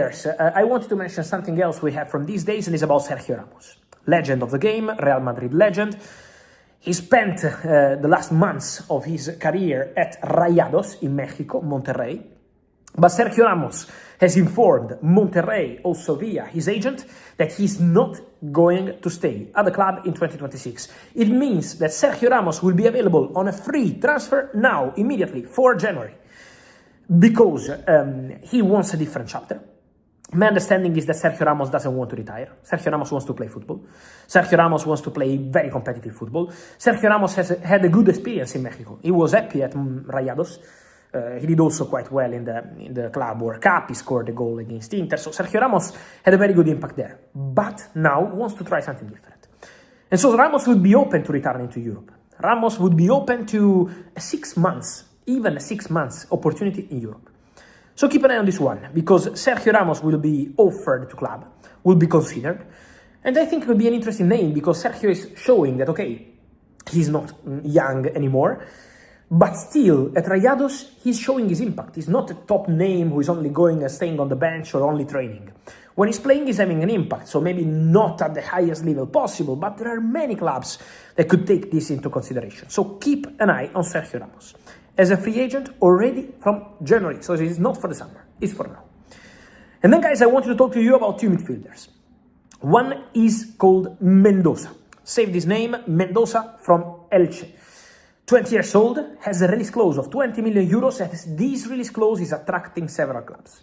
I wanted to mention something else we have from these days, and it's about Sergio Ramos. Legend of the game, Real Madrid legend. He spent the last months of his career at Rayados in Mexico, Monterrey. But Sergio Ramos has informed Monterrey, also via his agent, that he's not going to stay at the club in 2026. It means that Sergio Ramos will be available on a free transfer now, immediately, for January, because he wants a different chapter. My understanding is that Sergio Ramos doesn't want to retire. Sergio Ramos wants to play football. Sergio Ramos wants to play very competitive football. Sergio Ramos has had a good experience in Mexico. He was happy at Rayados. He did also quite well in the Club World Cup. He scored a goal against Inter. So Sergio Ramos had a very good impact there. But now wants to try something different. And so Ramos would be open to returning to Europe. Ramos would be open to even a 6 months opportunity in Europe. So keep an eye on this one, because Sergio Ramos will be offered to club, will be considered. And I think it will be an interesting name, because Sergio is showing that, okay, he's not young anymore, but still, at Rayados, he's showing his impact. He's not a top name who is only going and staying on the bench or only training. When he's playing, he's having an impact, so maybe not at the highest level possible, but there are many clubs that could take this into consideration. So keep an eye on Sergio Ramos as a free agent already from January. So it's not for the summer, it's for now. And then, guys, I wanted to talk to you about two midfielders. One is called Mendoza. Save this name, Mendoza from Elche. 20 years old, has a release clause of 20 million euros, and this release clause is attracting several clubs.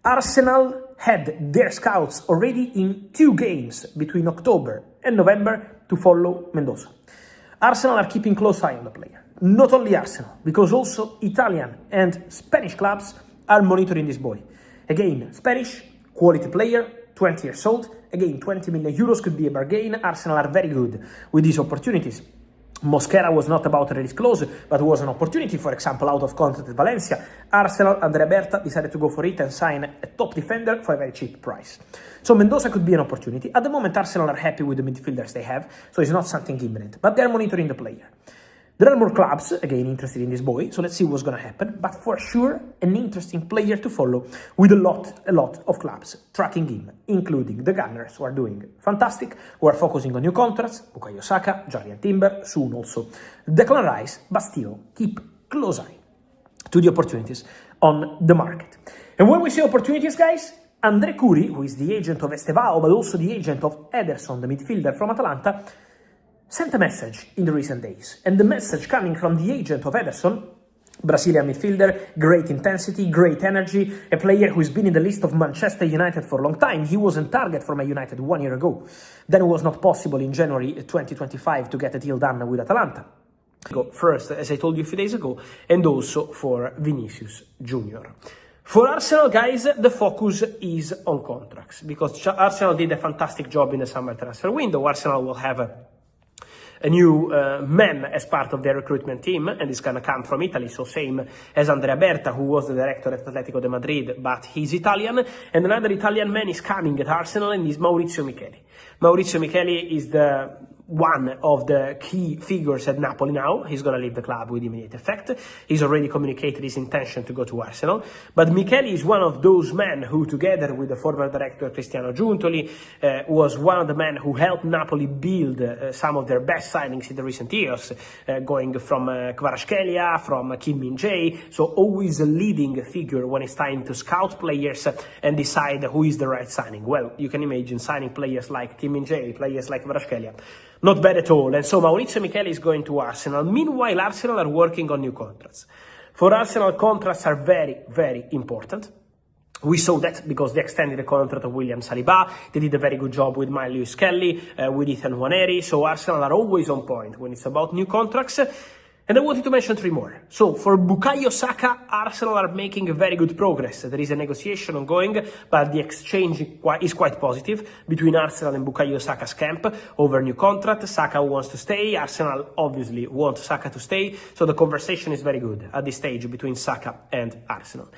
Arsenal had their scouts already in 2 games between October and November to follow Mendoza. Arsenal are keeping close eye on the player. Not only Arsenal, because also Italian and Spanish clubs are monitoring this boy. Again, Spanish, quality player, 20 years old. Again, 20 million euros could be a bargain. Arsenal are very good with these opportunities. Mosquera was not about a release clause, but was an opportunity, for example, out of contract at Valencia. Arsenal, Andrea Berta, decided to go for it and sign a top defender for a very cheap price. So Mendoza could be an opportunity. At the moment, Arsenal are happy with the midfielders they have, so it's not something imminent, but they're monitoring the player. There are more clubs, again, interested in this boy, so let's see what's going to happen. But for sure, an interesting player to follow with a lot of clubs tracking him, including the Gunners, who are doing fantastic, who are focusing on new contracts, Bukayo Saka, Jarian Timber, soon also Declan Rice, but still keep close eye to the opportunities on the market. And when we say opportunities, guys, Andre Curi, who is the agent of Estevao, but also the agent of Ederson, the midfielder from Atalanta, sent a message in the recent days. And the message coming from the agent of Ederson, Brazilian midfielder, great intensity, great energy, a player who's been in the list of Manchester United for a long time. He was on target for Man United 1 year ago. Then it was not possible in January 2025 to get a deal done with Atalanta. First, as I told you a few days ago, and also for Vinicius Junior. For Arsenal, guys, the focus is on contracts, because Arsenal did a fantastic job in the summer transfer window. Arsenal will have a new man as part of their recruitment team, and it's going to come from Italy, so same as Andrea Berta, who was the director at Atletico de Madrid, but he's Italian. And another Italian man is coming at Arsenal, and is Maurizio Micheli. Maurizio Micheli is one of the key figures at Napoli now. He's going to leave the club with immediate effect. He's already communicated his intention to go to Arsenal. But Micheli is one of those men who, together with the former director Cristiano Giuntoli, was one of the men who helped Napoli build some of their best signings in the recent years, going from Kvaratskhelia, from Kim Min-jae. So always a leading figure when it's time to scout players and decide who is the right signing. Well, you can imagine signing players like Kim Min-jae, players like Kvaratskhelia. Not bad at all. And so Maurizio Micheli is going to Arsenal. Meanwhile, Arsenal are working on new contracts. For Arsenal, contracts are very, very important. We saw that because they extended the contract of William Saliba. They did a very good job with Miles Lewis Kelly, with Ethan Nwaneri. So Arsenal are always on point when it's about new contracts. And I wanted to mention 3 more. So for Bukayo Saka, Arsenal are making very good progress. There is a negotiation ongoing, but the exchange is quite positive between Arsenal and Bukayo Saka's camp over new contract. Saka wants to stay. Arsenal obviously wants Saka to stay. So the conversation is very good at this stage between Saka and Arsenal.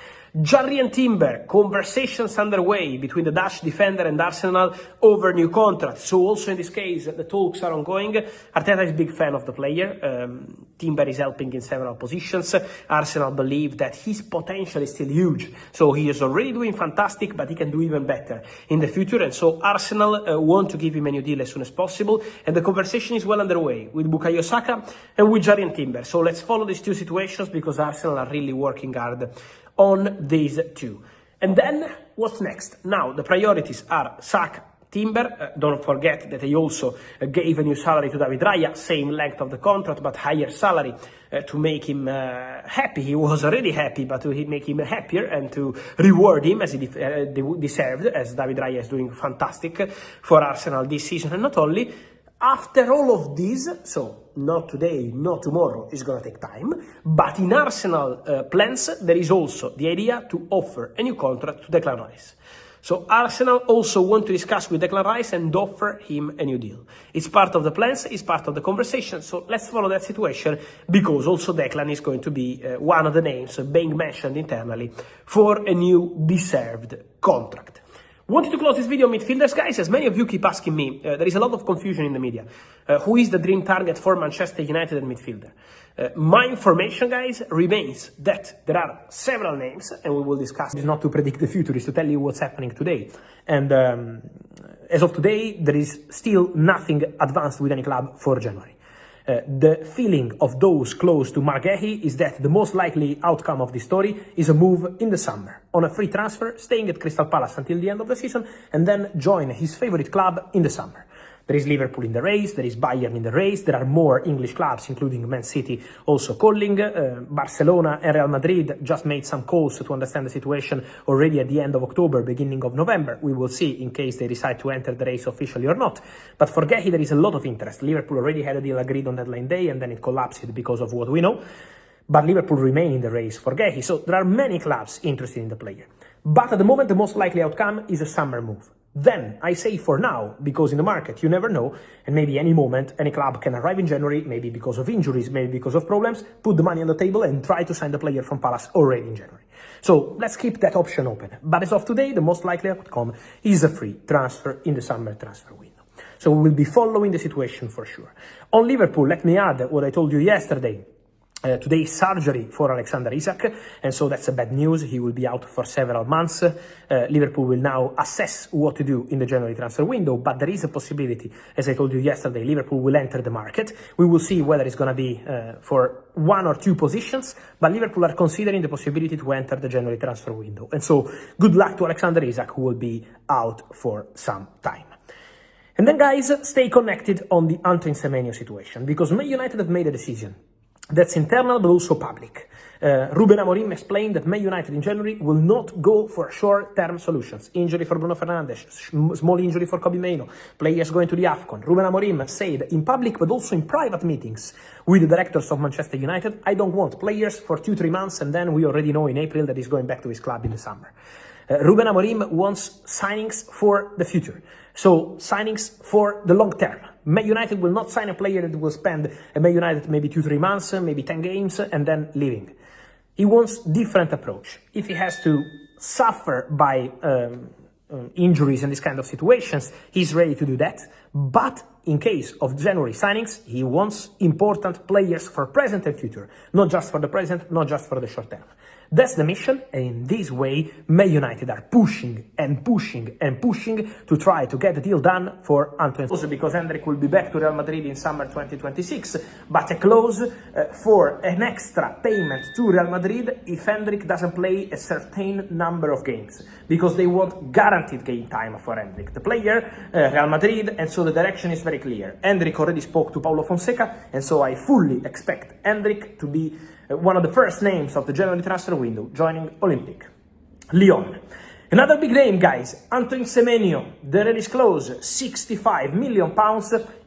Jarry and Timber, conversations underway between the Dutch defender and Arsenal over new contracts. So also in this case, the talks are ongoing. Arteta is a big fan of the player. Timber is helping in several positions. Arsenal believe that his potential is still huge. So he is already doing fantastic, but he can do even better in the future. And so Arsenal want to give him a new deal as soon as possible. And the conversation is well underway with Bukayo Saka and with Jarry and Timber. So let's follow these two situations because Arsenal are really working hard on these two. And then what's next? Now the priorities are Saka, Timber. Don't forget that they also gave a new salary to David Raya, same length of the contract but higher salary to make him happy. He was already happy, but to make him happier and to reward him as he deserved, as David Raya is doing fantastic for Arsenal this season. And not only, after all of this, so not today, not tomorrow, it's going to take time, but in Arsenal plans, there is also the idea to offer a new contract to Declan Rice. So Arsenal also want to discuss with Declan Rice and offer him a new deal. It's part of the plans, it's part of the conversation, so let's follow that situation because also Declan is going to be one of the names being mentioned internally for a new deserved contract. Wanted to close this video on midfielders, guys, as many of you keep asking me, there is a lot of confusion in the media. Who is the dream target for Manchester United and midfielder? My information, guys, remains that there are several names, and we will discuss. It's not to predict the future, it's to tell you what's happening today. And as of today, there is still nothing advanced with any club for January. The feeling of those close to Marc Guéhi is that the most likely outcome of this story is a move in the summer, on a free transfer, staying at Crystal Palace until the end of the season, and then join his favorite club in the summer. There is Liverpool in the race, there is Bayern in the race, there are more English clubs, including Man City, also calling. Barcelona and Real Madrid just made some calls to understand the situation already at the end of October, beginning of November. We will see in case they decide to enter the race officially or not. But for Guéhi, there is a lot of interest. Liverpool already had a deal agreed on deadline day, and then it collapsed because of what we know. But Liverpool remain in the race for Guéhi, so there are many clubs interested in the player. But at the moment, the most likely outcome is a summer move. Then, I say for now, because in the market you never know, and maybe any moment any club can arrive in January, maybe because of injuries, maybe because of problems, put the money on the table and try to sign the player from Palace already in January. So let's keep that option open. But as of today, the most likely outcome is a free transfer in the summer transfer window. So we will be following the situation for sure. On Liverpool, let me add what I told you yesterday. Today's surgery for Alexander Isak, and so that's a bad news. He will be out for several months. Liverpool will now assess what to do in the January transfer window, but there is a possibility, as I told you yesterday, Liverpool will enter the market. We will see whether it's going to be for one or two positions, but Liverpool are considering the possibility to enter the January transfer window. And so good luck to Alexander Isak, who will be out for some time. And then, guys, stay connected on the Antoine Semenyo situation, because Man United have made a decision. That's internal, but also public. Ruben Amorim explained that Man United in January will not go for short-term solutions. Injury for Bruno Fernandes, small injury for Kobbie Mainoo, players going to the AFCON. Ruben Amorim said in public, but also in private meetings with the directors of Manchester United, I don't want players for 2-3 months, and then we already know in April that he's going back to his club in the summer. Ruben Amorim wants signings for the future. So signings for the long term. Man United will not sign a player that will spend at Man United maybe 2-3 months, maybe 10 games, and then leaving. He wants different approach. If he has to suffer by injuries and these kind of situations, he's ready to do that. But in case of January signings, he wants important players for present and future, not just for the present, not just for the short term. That's the mission, and in this way, Man United are pushing and pushing and pushing to try to get the deal done for Antoine. Also because Hendrik will be back to Real Madrid in summer 2026, but a clause for an extra payment to Real Madrid if Hendrik doesn't play a certain number of games, because they want guaranteed game time for Hendrik, the player, Real Madrid, and so the direction is very clear. Hendrik already spoke to Paulo Fonseca, and so I fully expect Hendrik to be one of the first names of the January transfer window, joining Olympique Lyon. Another big name, guys, Antoine Semenyo. The release clause, £65 million,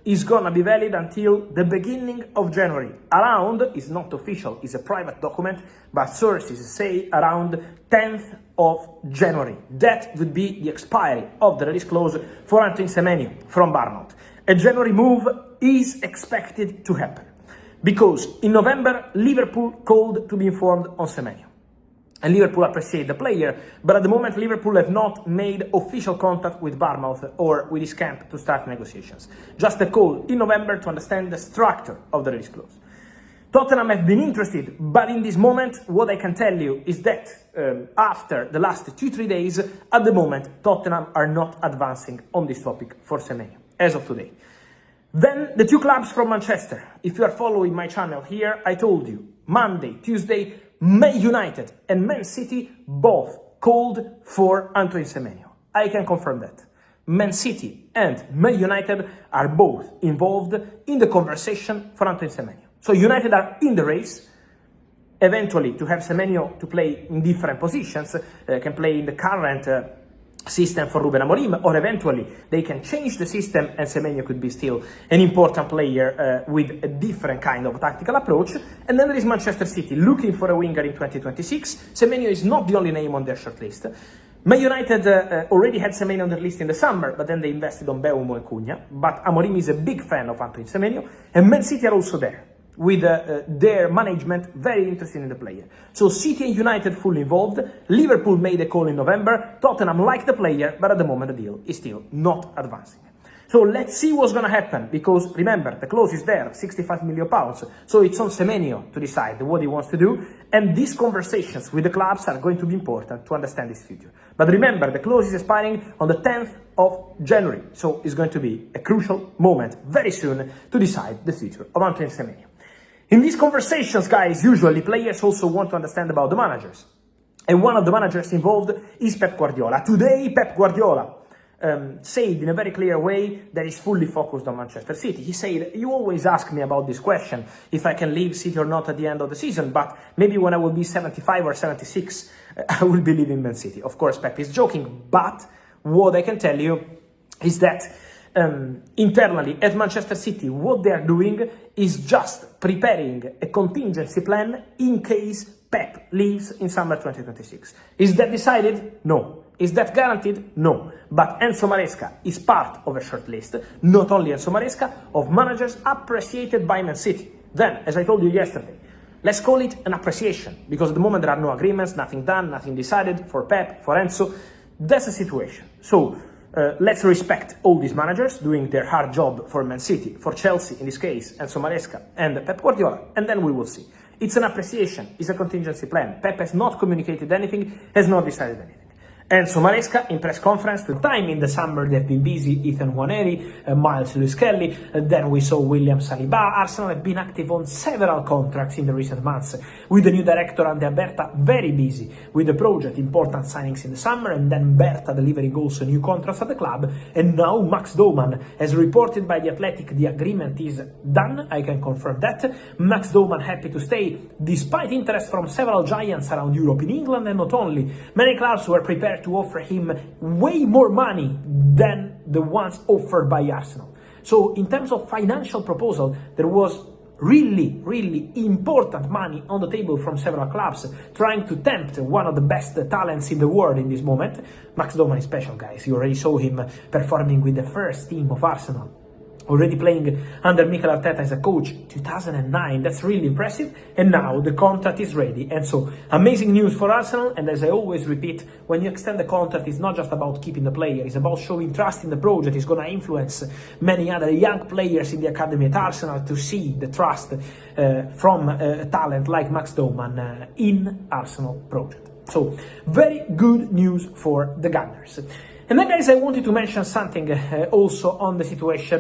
is gonna be valid until the beginning of January. Around, is not official, is a private document, but sources say around 10th of January. That would be the expiry of the release clause for Antoine Semenyo from Bournemouth. A January move is expected to happen, because in November, Liverpool called to be informed on Semenyo. and Liverpool appreciate the player, but at the moment Liverpool have not made official contact with Bournemouth or with his camp to start negotiations. Just a call in November to understand the structure of the release clause. Tottenham have been interested, but in this moment, what I can tell you is that after the last 2-3 days, at the moment, Tottenham are not advancing on this topic for Semenyo, as of today. Then the two clubs from Manchester. If you are following my channel here, I told you, Monday, Tuesday, Man United and Man City both called for Antoine Semenyo. I can confirm that. Man City and Man United are both involved in the conversation for Antoine Semenyo. So United are in the race, eventually to have Semenyo to play in different positions, can play in the current system for Ruben Amorim, or eventually they can change the system and Semenyo could be still an important player with a different kind of tactical approach. And then there is Manchester City looking for a winger in 2026. Semenyo is not the only name on their shortlist. Man United already had Semenyo on their list in the summer, but then they invested on Mbeumo and Cunha. But Amorim is a big fan of Antoine Semenyo, and Man City are also there, with their management very interested in the player. So City and United fully involved. Liverpool made a call in November. Tottenham liked the player, but at the moment the deal is still not advancing. So let's see what's going to happen, because remember, the clause is there, £65 million. So it's on Semenyo to decide what he wants to do. And these conversations with the clubs are going to be important to understand his future. But remember, the clause is expiring on the 10th of January. So it's going to be a crucial moment very soon to decide the future of Antoine Semenyo. In these conversations, guys, usually players also want to understand about the managers. And one of the managers involved is Pep Guardiola. Today, Pep Guardiola said in a very clear way that he's fully focused on Manchester City. He said, you always ask me about this question, if I can leave City or not at the end of the season, but maybe when I will be 75 or 76, I will be leaving Man City. Of course, Pep is joking, but what I can tell you is that internally at Manchester City, what they are doing is just preparing a contingency plan in case Pep leaves in summer 2026. Is that decided? No. Is that guaranteed? No. But Enzo Maresca is part of a short list, not only Enzo Maresca, of managers appreciated by Man City. Then, as I told you yesterday, let's call it an appreciation, because at the moment there are no agreements, nothing done, nothing decided for Pep, for Enzo. That's the situation. So, let's respect all these managers doing their hard job for Man City, for Chelsea in this case, Enzo Maresca and Pep Guardiola, and then we will see. It's an appreciation, it's a contingency plan. Pep has not communicated anything, has not decided anything. Enzo Maresca in press conference, the time in the summer they've been busy, Ethan Nwaneri, Miles Lewis-Kelly, then we saw Williams Saliba. Arsenal have been active on several contracts in the recent months, with the new director Andrea Berta very busy with the project, important signings in the summer, and then Berta delivering also new contracts at the club, and now Max Doman, as reported by The Athletic, the agreement is done, I can confirm that. Max Doman happy to stay, despite interest from several giants around Europe, in England and not only. Many clubs were prepared to offer him way more money than the ones offered by Arsenal. So in terms of financial proposal, there was really important money on the table from several clubs trying to tempt one of the best talents in the world in this moment. Max Doman is special, guys. You already saw him performing with the first team of Arsenal, already playing under Mikel Arteta as a coach, 2009. That's really impressive. And now the contract is ready. And so, amazing news for Arsenal. And as I always repeat, when you extend the contract, it's not just about keeping the player. It's about showing trust in the project. It's going to influence many other young players in the academy at Arsenal to see the trust from a talent like Max Doman in Arsenal project. So, very good news for the Gunners. And then, guys, I wanted to mention something also on the situation